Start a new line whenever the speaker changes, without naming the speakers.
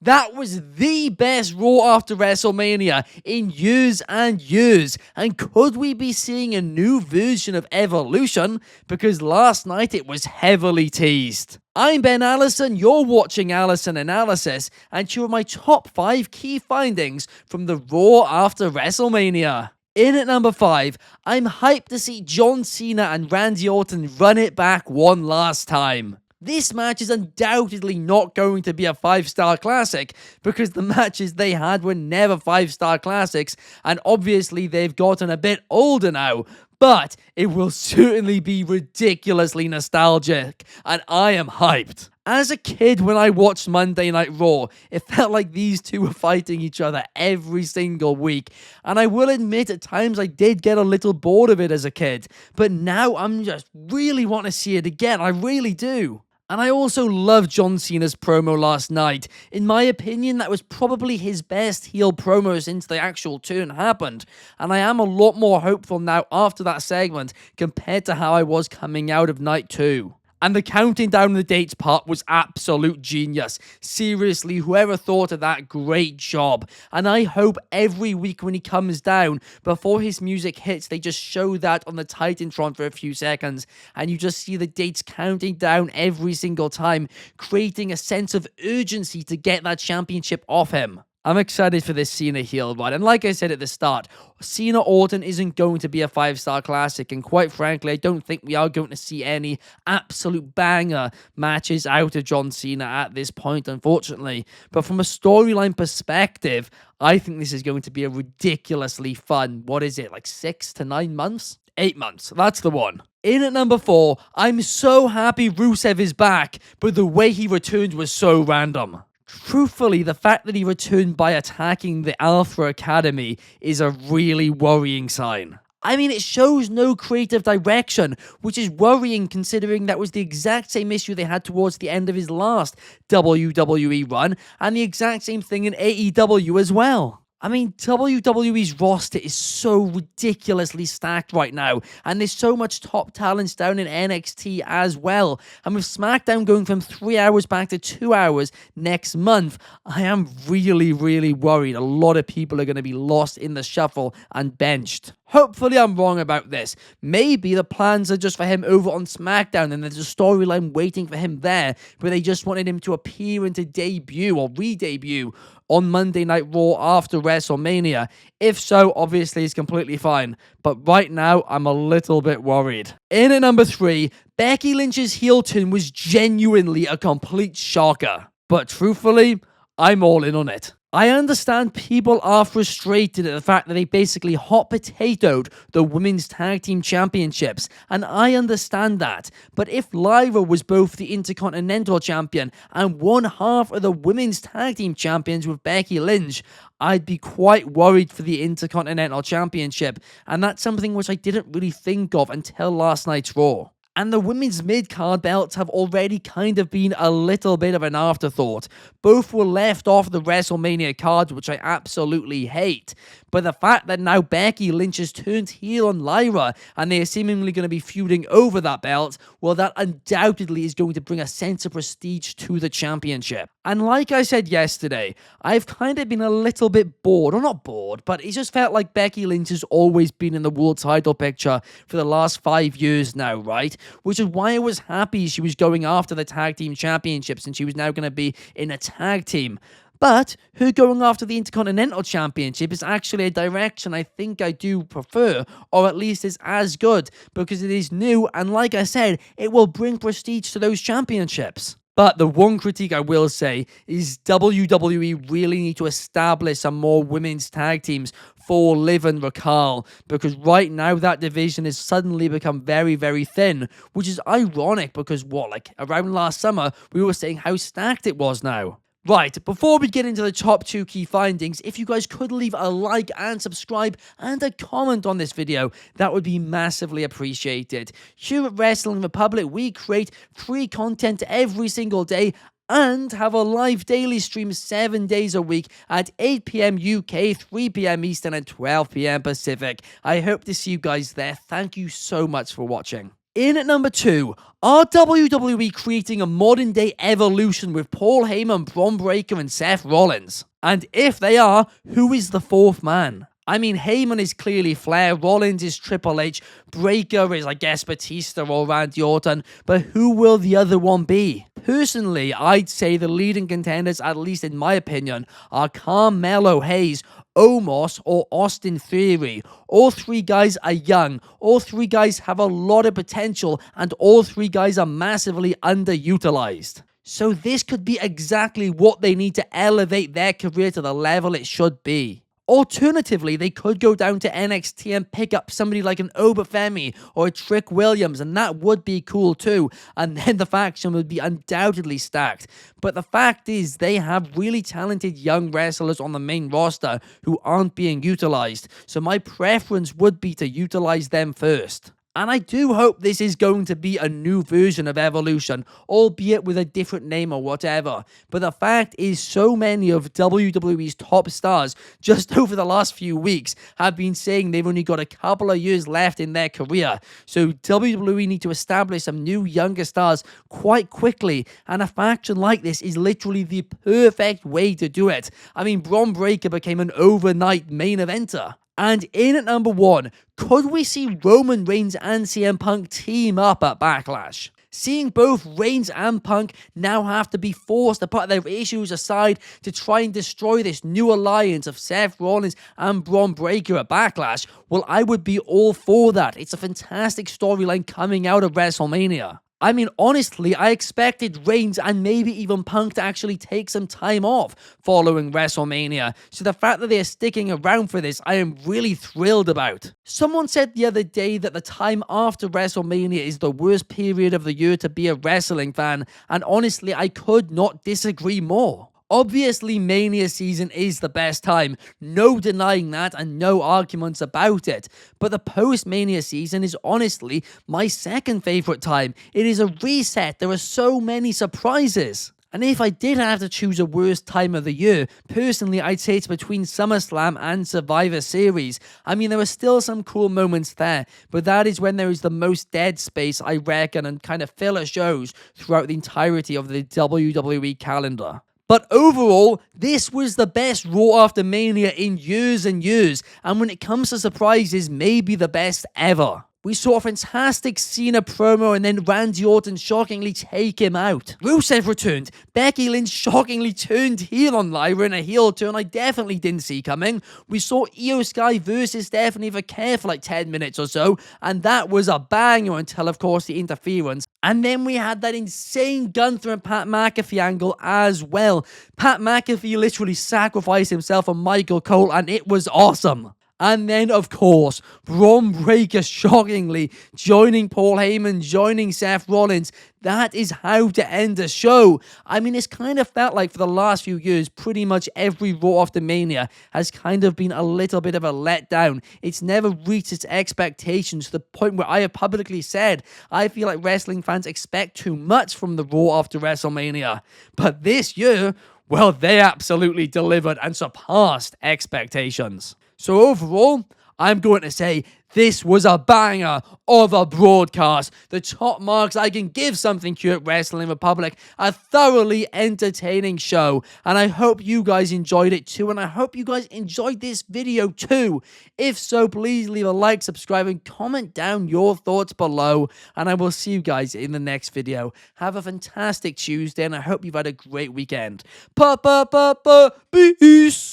That was the best Raw after WrestleMania in years and years. And could we be seeing a new version of Evolution? Because last night it was heavily teased. I'm Ben Allison, you're watching Allison Analysis, and here are my top 5 key findings from the Raw after WrestleMania. In at number 5, I'm hyped to see John Cena and Randy Orton run it back one last time. This match is undoubtedly not going to be a 5-star classic because the matches they had were never 5-star classics, and obviously they've gotten a bit older now, but it will certainly be ridiculously nostalgic, and I am hyped. As a kid, when I watched Monday Night Raw, it felt like these two were fighting each other every single week, and I will admit at times I did get a little bored of it as a kid, but now I'm just really want to see it again, I really do. And I also love John Cena's promo last night. In my opinion, that was probably his best heel promo since the actual turn happened. And I am a lot more hopeful now after that segment compared to how I was coming out of night 2. And the counting down the dates part was absolute genius. Seriously, whoever thought of that, great job. And I hope every week when he comes down, before his music hits, they just show that on the Titantron for a few seconds. And you just see the dates counting down every single time, creating a sense of urgency to get that championship off him. I'm excited for this Cena heel run, and like I said at the start, Cena Orton isn't going to be a 5-star classic, and quite frankly, I don't think we are going to see any absolute banger matches out of John Cena at this point, unfortunately. But from a storyline perspective, I think this is going to be a ridiculously fun, 6 to 9 months? 8 months, that's the one. In at number 4, I'm so happy Rusev is back, but the way he returned was so random. Truthfully, the fact that he returned by attacking the Alpha Academy is a really worrying sign. I mean, it shows no creative direction, which is worrying considering that was the exact same issue they had towards the end of his last WWE run, and the exact same thing in AEW as well. I mean, WWE's roster is so ridiculously stacked right now, and there's so much top talents down in NXT as well. And with SmackDown going from 3 hours back to 2 hours next month, I am really, really worried a lot of people are going to be lost in the shuffle and benched. Hopefully I'm wrong about this. Maybe the plans are just for him over on SmackDown and there's a storyline waiting for him there, but they just wanted him to appear and to debut or re-debut on Monday Night Raw after WrestleMania. If so, obviously it's completely fine. But right now, I'm a little bit worried. In at number 3, Becky Lynch's heel turn was genuinely a complete shocker. But truthfully, I'm all in on it. I understand people are frustrated at the fact that they basically hot potatoed the Women's Tag Team Championships, and I understand that. But if Lyra was both the Intercontinental Champion and one half of the Women's Tag Team Champions with Becky Lynch, I'd be quite worried for the Intercontinental Championship, and that's something which I didn't really think of until last night's Raw. And the women's mid-card belts have already kind of been a little bit of an afterthought. Both were left off the WrestleMania cards, which I absolutely hate. But the fact that now Becky Lynch has turned heel on Lyra and they are seemingly going to be feuding over that belt, well, that undoubtedly is going to bring a sense of prestige to the championship. And like I said yesterday, I've kind of been a little bit bored, or not bored, but it just felt like Becky Lynch has always been in the world title picture for the last 5 years now, right? Which is why I was happy she was going after the tag team championships and she was now going to be in a tag team. But her going after the Intercontinental Championship is actually a direction I think I do prefer, or at least is as good, because it is new, and like I said, it will bring prestige to those championships. But the one critique I will say is WWE really need to establish some more women's tag teams for Liv and Raquel, because right now that division has suddenly become very, very thin, which is ironic because around last summer we were saying how stacked it was now. Right, before we get into the top 2 key findings, if you guys could leave a like and subscribe and a comment on this video, that would be massively appreciated. Here at Wrestling Republic, we create free content every single day and have a live daily stream 7 days a week at 8 PM UK, 3 PM Eastern and 12 PM Pacific. I hope to see you guys there. Thank you so much for watching. In at number 2, are WWE creating a modern day evolution with Paul Heyman, Bron Breakker, and Seth Rollins? And if they are, who is the fourth man? I mean, Heyman is clearly Flair, Rollins is Triple H, Breakker is, I guess, Batista or Randy Orton, but who will the other one be? Personally, I'd say the leading contenders, at least in my opinion, are Carmelo Hayes, Omos, or Austin Theory. All three guys are young, all three guys have a lot of potential, and all three guys are massively underutilized. So this could be exactly what they need to elevate their career to the level it should be. Alternatively, they could go down to NXT and pick up somebody like an Obafemi or a Trick Williams, and that would be cool too, and then the faction would be undoubtedly stacked. But the fact is, they have really talented young wrestlers on the main roster who aren't being utilized, so my preference would be to utilize them first. And I do hope this is going to be a new version of Evolution, albeit with a different name or whatever. But the fact is, so many of WWE's top stars just over the last few weeks have been saying they've only got a couple of years left in their career. So WWE need to establish some new younger stars quite quickly, and a faction like this is literally the perfect way to do it. I mean, Bron Breakker became an overnight main eventer. And in at number 1, could we see Roman Reigns and CM Punk team up at Backlash? Seeing both Reigns and Punk now have to be forced to put their issues aside to try and destroy this new alliance of Seth Rollins and Bron Breakker at Backlash, well, I would be all for that. It's a fantastic storyline coming out of WrestleMania. I mean, honestly, I expected Reigns and maybe even Punk to actually take some time off following WrestleMania, so the fact that they're sticking around for this, I am really thrilled about. Someone said the other day that the time after WrestleMania is the worst period of the year to be a wrestling fan, and honestly, I could not disagree more. Obviously, Mania season is the best time, no denying that and no arguments about it, but the post-Mania season is honestly my second favourite time. It is a reset, there are so many surprises. And if I did have to choose a worst time of the year, personally I'd say it's between SummerSlam and Survivor Series. I mean, there are still some cool moments there, but that is when there is the most dead space, I reckon, and kind of filler shows throughout the entirety of the WWE calendar. But overall, this was the best Raw after Mania in years and years, and when it comes to surprises, maybe the best ever. We saw a fantastic Cena promo and then Randy Orton shockingly take him out. Rusev returned. Becky Lynch shockingly turned heel on Lyra in a heel turn I definitely didn't see coming. We saw Io Sky versus Stephanie for care for like 10 minutes or so, and that was a banger until, of course, the interference. And then we had that insane Gunther and Pat McAfee angle as well. Pat McAfee literally sacrificed himself for Michael Cole, and it was awesome. And then, of course, Bron Breakker shockingly joining Paul Heyman, joining Seth Rollins. That is how to end a show. I mean, it's kind of felt like for the last few years, pretty much every Raw after Mania has kind of been a little bit of a letdown. It's never reached its expectations to the point where I have publicly said I feel like wrestling fans expect too much from the Raw after WrestleMania. But this year, well, they absolutely delivered and surpassed expectations. So overall, I'm going to say this was a banger of a broadcast. The top marks I can give something cute Wrestling Republic. A thoroughly entertaining show. And I hope you guys enjoyed it too. And I hope you guys enjoyed this video too. If so, please leave a like, subscribe, and comment down your thoughts below. And I will see you guys in the next video. Have a fantastic Tuesday. And I hope you've had a great weekend. Peace.